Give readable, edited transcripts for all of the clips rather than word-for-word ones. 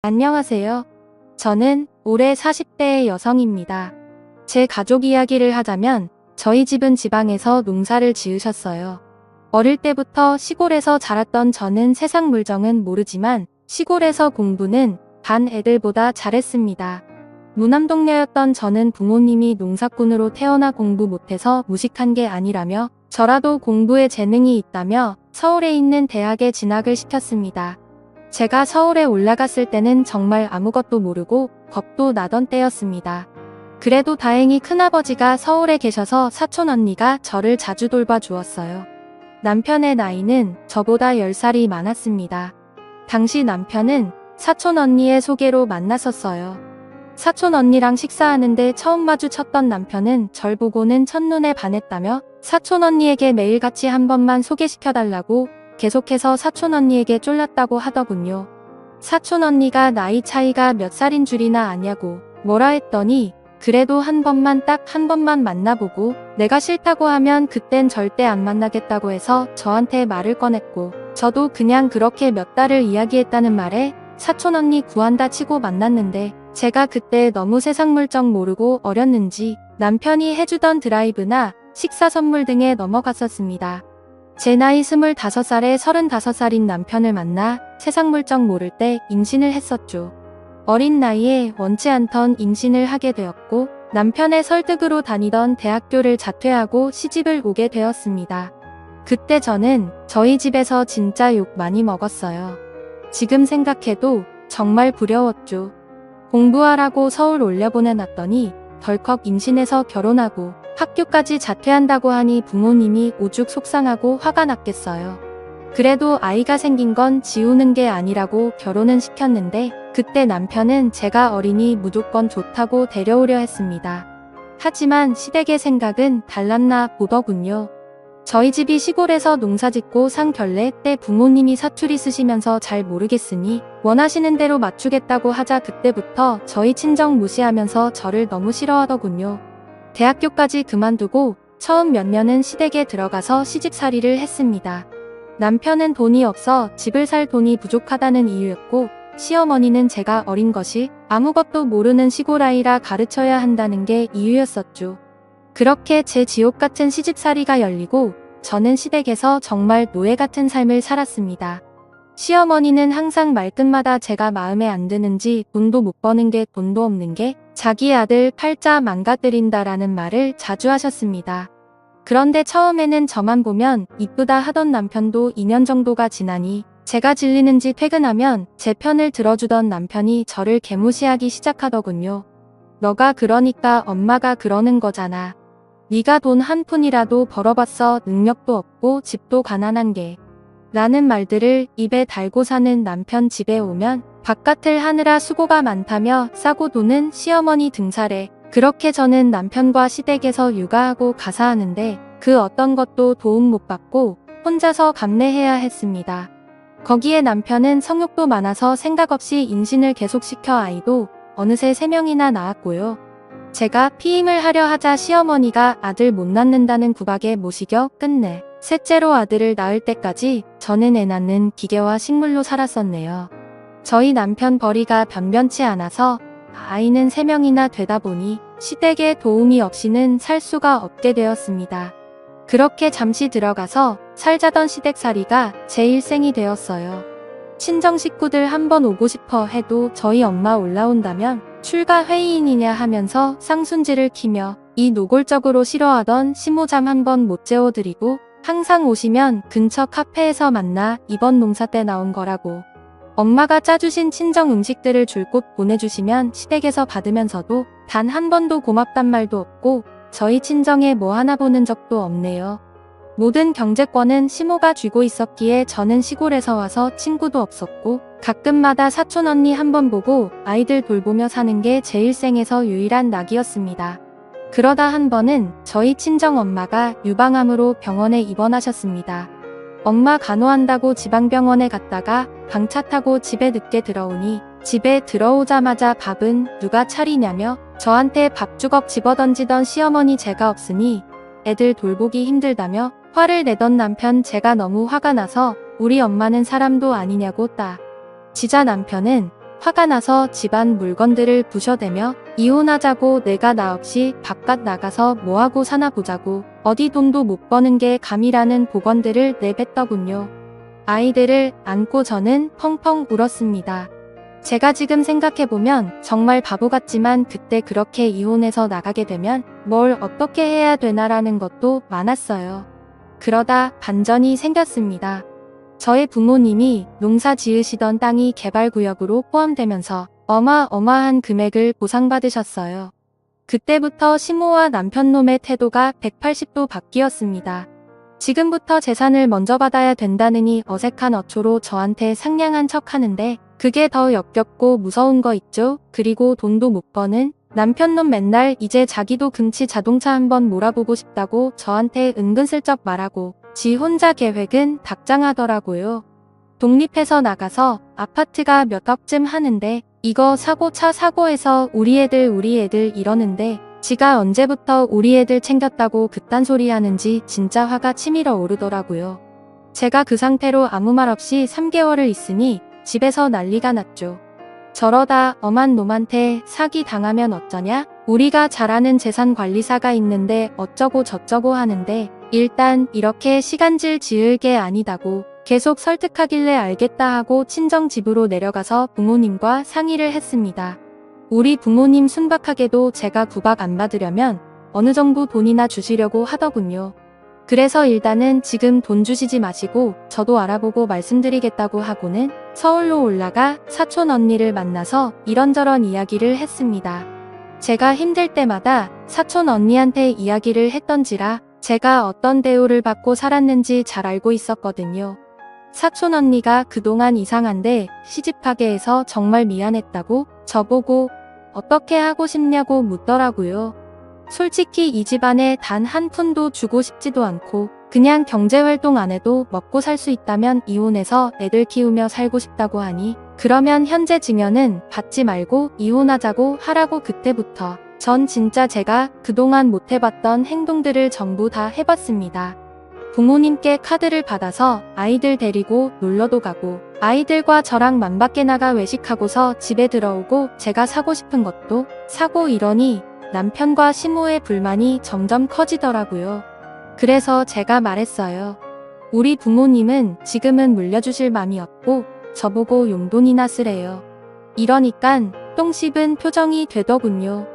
안녕하세요. 저는 올해 40대의 여성입니다. 제 가족 이야기를 하자면 저희 집은 지방에서 농사를 지으셨어요. 어릴 때부터 시골에서 자랐던 저는 세상 물정은 모르지만 시골에서 공부는 반 애들보다 잘했습니다. 무남동녀였던 저는 부모님이 농사꾼으로 태어나 공부 못해서 무식한 게 아니라며 저라도 공부에 재능이 있다며 서울에 있는 대학에 진학을 시켰습니다. 제가 서울에 올라갔을 때는 정말 아무것도 모르고 겁도 나던 때였습니다. 그래도 다행히 큰아버지가 서울에 계셔서 사촌 언니가 저를 자주 돌봐주었어요. 남편의 나이는 저보다 10살이 많았습니다. 당시 남편은 사촌 언니의 소개로 만났었어요. 사촌 언니랑 식사하는데 처음 마주쳤던 남편은 절 보고는 첫눈에 반했다며 사촌 언니에게 매일같이 한 번만 소개시켜달라고 계속해서 사촌 언니에게 쫄랐다고 하더군요. 사촌 언니가 나이 차이가 몇 살인 줄이나 아냐고 뭐라 했더니 그래도 딱 한 번만 만나보고 내가 싫다고 하면 그땐 절대 안 만나겠다고 해서 저한테 말을 꺼냈고 저도 그냥 그렇게 몇 달을 이야기했다는 말에 사촌 언니 구한다 치고 만났는데 제가 그때 너무 세상 물정 모르고 어렸는지 남편이 해주던 드라이브나 식사 선물 등에 넘어갔었습니다. 제 나이 25살에 35살인 남편을 만나 세상 물정 모를 때 임신을 했었죠. 어린 나이에 원치 않던 임신을 하게 되었고 남편의 설득으로 다니던 대학교를 자퇴하고 시집을 오게 되었습니다. 그때 저는 저희 집에서 진짜 욕 많이 먹었어요. 지금 생각해도 정말 부러웠죠. 공부하라고 서울 올려보내놨더니 덜컥 임신해서 결혼하고 학교까지 자퇴한다고 하니 부모님이 오죽 속상하고 화가 났겠어요. 그래도 아이가 생긴 건 지우는 게 아니라고 결혼은 시켰는데 그때 남편은 제가 어리니 무조건 좋다고 데려오려 했습니다. 하지만 시댁의 생각은 달랐나 보더군요. 저희 집이 시골에서 농사짓고 산 결례 때 부모님이 사투리 쓰시면서 잘 모르겠으니 원하시는 대로 맞추겠다고 하자 그때부터 저희 친정 무시하면서 저를 너무 싫어하더군요. 대학교까지 그만두고 처음 몇 년은 시댁에 들어가서 시집살이를 했습니다. 남편은 돈이 없어 집을 살 돈이 부족하다는 이유였고 시어머니는 제가 어린 것이 아무것도 모르는 시골아이라 가르쳐야 한다는 게 이유였었죠. 그렇게 제 지옥 같은 시집살이가 열리고 저는 시댁에서 정말 노예 같은 삶을 살았습니다. 시어머니는 항상 말끝마다 제가 마음에 안 드는지 돈도 못 버는 게 돈도 없는 게 자기 아들 팔자 망가뜨린다라는 말을 자주 하셨습니다. 그런데 처음에는 저만 보면 이쁘다 하던 남편도 2년 정도가 지나니 제가 질리는지 퇴근하면 제 편을 들어주던 남편이 저를 개무시하기 시작하더군요. 너가 그러니까 엄마가 그러는 거잖아. 네가 돈 한 푼이라도 벌어봤어. 능력도 없고 집도 가난한 게. 라는 말들을 입에 달고 사는 남편 집에 오면 바깥을 하느라 수고가 많다며 싸고 도는 시어머니 등살에 그렇게 저는 남편과 시댁에서 육아하고 가사하는데 그 어떤 것도 도움 못 받고 혼자서 감내해야 했습니다. 거기에 남편은 성욕도 많아서 생각 없이 임신을 계속시켜 아이도 어느새 3명이나 낳았고요. 제가 피임을 하려 하자 시어머니가 아들 못 낳는다는 구박에 못 이겨 끝내 셋째로 아들을 낳을 때까지 저는 애 낳는 기계와 식물로 살았었네요. 저희 남편 벌이가 변변치 않아서 아이는 3명이나 되다 보니 시댁에 도움이 없이는 살 수가 없게 되었습니다. 그렇게 잠시 들어가서 살자던 시댁살이가 제 일생이 되었어요. 친정 식구들 한번 오고 싶어 해도 저희 엄마 올라온다면 출가 회의인이냐 하면서 쌍순지를 키며 이 노골적으로 싫어하던 시모잠 한번 못 재워드리고 항상 오시면 근처 카페에서 만나 이번 농사 때 나온 거라고 엄마가 짜주신 친정 음식들을 줄곧 보내주시면 시댁에서 받으면서도 단 한 번도 고맙단 말도 없고 저희 친정에 뭐 하나 보는 적도 없네요. 모든 경제권은 시모가 쥐고 있었기에 저는 시골에서 와서 친구도 없었고 가끔마다 사촌 언니 한 번 보고 아이들 돌보며 사는 게 제 일생에서 유일한 낙이었습니다. 그러다 한 번은 저희 친정 엄마가 유방암으로 병원에 입원하셨습니다. 엄마 간호한다고 지방병원에 갔다가 방차 타고 집에 늦게 들어오니 집에 들어오자마자 밥은 누가 차리냐며 저한테 밥주걱 집어던지던 시어머니 제가 없으니 애들 돌보기 힘들다며 화를 내던 남편 제가 너무 화가 나서 우리 엄마는 사람도 아니냐고 지자 남편은 화가 나서 집안 물건들을 부셔대며 이혼하자고, 내가 나 없이 바깥 나가서 뭐하고 사나 보자고, 어디 돈도 못 버는 게 감이라는 복언들을 내뱉더군요. 아이들을 안고 저는 펑펑 울었습니다. 제가 지금 생각해보면 정말 바보 같지만 그때 그렇게 이혼해서 나가게 되면 뭘 어떻게 해야 되나라는 것도 많았어요. 그러다 반전이 생겼습니다. 저의 부모님이 농사 지으시던 땅이 개발구역으로 포함되면서 어마어마한 금액을 보상받으셨어요. 그때부터 시모와 남편놈의 태도가 180도 바뀌었습니다. 지금부터 재산을 먼저 받아야 된다느니 어색한 어초로 저한테 상냥한 척 하는데 그게 더 역겹고 무서운 거 있죠? 그리고 돈도 못 버는 남편놈 맨날 이제 자기도 금치 자동차 한번 몰아보고 싶다고 저한테 은근슬쩍 말하고 지 혼자 계획은 당장하더라고요. 독립해서 나가서 아파트가 몇 억쯤 하는데 이거 사고 차 사고해서 우리 애들 이러는데 지가 언제부터 우리 애들 챙겼다고 그딴 소리 하는지 진짜 화가 치밀어 오르더라고요. 제가 그 상태로 아무 말 없이 3개월을 있으니 집에서 난리가 났죠. 저러다 엄한 놈한테 사기 당하면 어쩌냐? 우리가 잘 아는 재산관리사가 있는데 어쩌고 저쩌고 하는데 일단 이렇게 시간질 지을 게 아니다고 계속 설득하길래 알겠다 하고 친정 집으로 내려가서 부모님과 상의를 했습니다. 우리 부모님 순박하게도 제가 구박 안 받으려면 어느 정도 돈이나 주시려고 하더군요. 그래서 일단은 지금 돈 주시지 마시고 저도 알아보고 말씀드리겠다고 하고는 서울로 올라가 사촌 언니를 만나서 이런저런 이야기를 했습니다. 제가 힘들 때마다 사촌 언니한테 이야기를 했던지라 제가 어떤 대우를 받고 살았는지 잘 알고 있었거든요. 사촌 언니가 그동안 이상한데 시집하게 해서 정말 미안했다고 저보고 어떻게 하고 싶냐고 묻더라고요. 솔직히 이 집안에 단 한 푼도 주고 싶지도 않고 그냥 경제활동 안 해도 먹고 살 수 있다면 이혼해서 애들 키우며 살고 싶다고 하니 그러면 현재 증여는 받지 말고 이혼하자고 하라고. 그때부터 전 진짜 제가 그동안 못 해봤던 행동들을 전부 다 해봤습니다. 부모님께 카드를 받아서 아이들 데리고 놀러도 가고 아이들과 저랑 맘 밖에 나가 외식하고서 집에 들어오고 제가 사고 싶은 것도 사고 이러니 남편과 시모의 불만이 점점 커지더라고요. 그래서 제가 말했어요. 우리 부모님은 지금은 물려주실 맘이 없고 저보고 용돈이나 쓰래요. 이러니깐 똥 씹은 표정이 되더군요.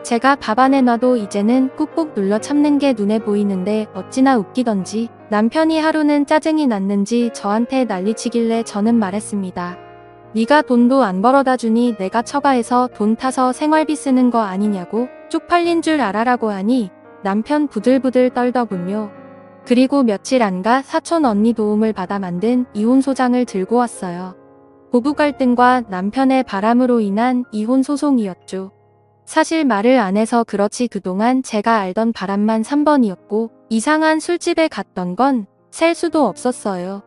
제가 밥 안에 놔도 이제는 꾹꾹 눌러 참는 게 눈에 보이는데 어찌나 웃기던지 남편이 하루는 짜증이 났는지 저한테 난리치길래 저는 말했습니다. 네가 돈도 안 벌어다 주니 내가 처가해서 돈 타서 생활비 쓰는 거 아니냐고 쪽팔린 줄 알아라고 하니 남편 부들부들 떨더군요. 그리고 며칠 안 가 사촌 언니 도움을 받아 만든 이혼 소장을 들고 왔어요. 부부 갈등과 남편의 바람으로 인한 이혼 소송이었죠. 사실 말을 안 해서 그렇지 그동안 제가 알던 바람만 3번이었고 이상한 술집에 갔던 건 셀 수도 없었어요.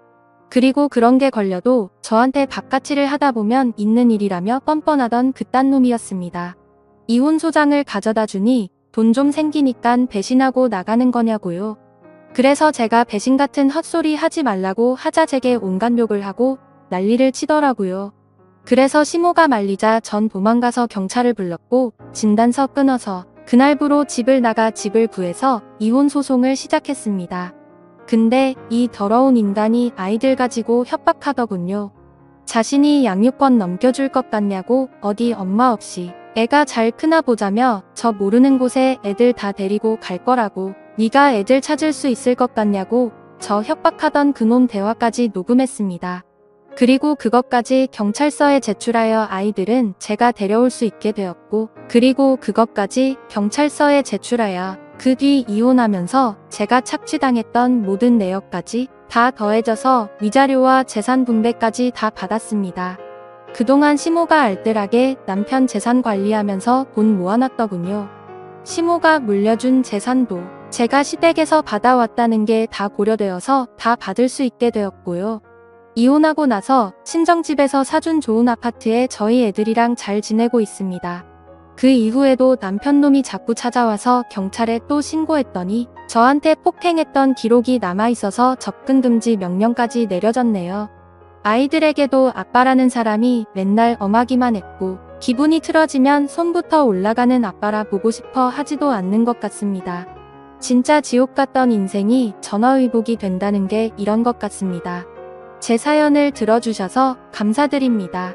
그리고 그런 게 걸려도 저한테 바가치를 하다 보면 있는 일이라며 뻔뻔하던 그딴 놈이었습니다. 이혼 소장을 가져다 주니 돈 좀 생기니깐 배신하고 나가는 거냐고요. 그래서 제가 배신 같은 헛소리 하지 말라고 하자 제게 온갖 욕을 하고 난리를 치더라고요. 그래서 시모가 말리자 전 도망가서 경찰을 불렀고 진단서 끊어서 그날부로 집을 나가 집을 구해서 이혼 소송을 시작했습니다. 근데 이 더러운 인간이 아이들 가지고 협박하더군요. 자신이 양육권 넘겨줄 것 같냐고 어디 엄마 없이 애가 잘 크나 보자며 저 모르는 곳에 애들 다 데리고 갈 거라고 네가 애들 찾을 수 있을 것 같냐고 저 협박하던 그놈 대화까지 녹음했습니다. 그리고 그것까지 경찰서에 제출하여 아이들은 제가 데려올 수 있게 되었고 그리고 그것까지 경찰서에 제출하여 그 뒤 이혼하면서 제가 착취당했던 모든 내역까지 다 더해져서 위자료와 재산 분배까지 다 받았습니다. 그동안 시모가 알뜰하게 남편 재산 관리하면서 돈 모아놨더군요. 시모가 물려준 재산도 제가 시댁에서 받아왔다는 게 다 고려되어서 다 받을 수 있게 되었고요. 이혼하고 나서 친정집에서 사준 좋은 아파트에 저희 애들이랑 잘 지내고 있습니다. 그 이후에도 남편놈이 자꾸 찾아와서 경찰에 또 신고했더니 저한테 폭행했던 기록이 남아있어서 접근금지 명령까지 내려졌네요. 아이들에게도 아빠라는 사람이 맨날 엄하기만 했고 기분이 틀어지면 손부터 올라가는 아빠라 보고 싶어 하지도 않는 것 같습니다. 진짜 지옥 같던 인생이 전화위복이 된다는 게 이런 것 같습니다. 제 사연을 들어주셔서 감사드립니다.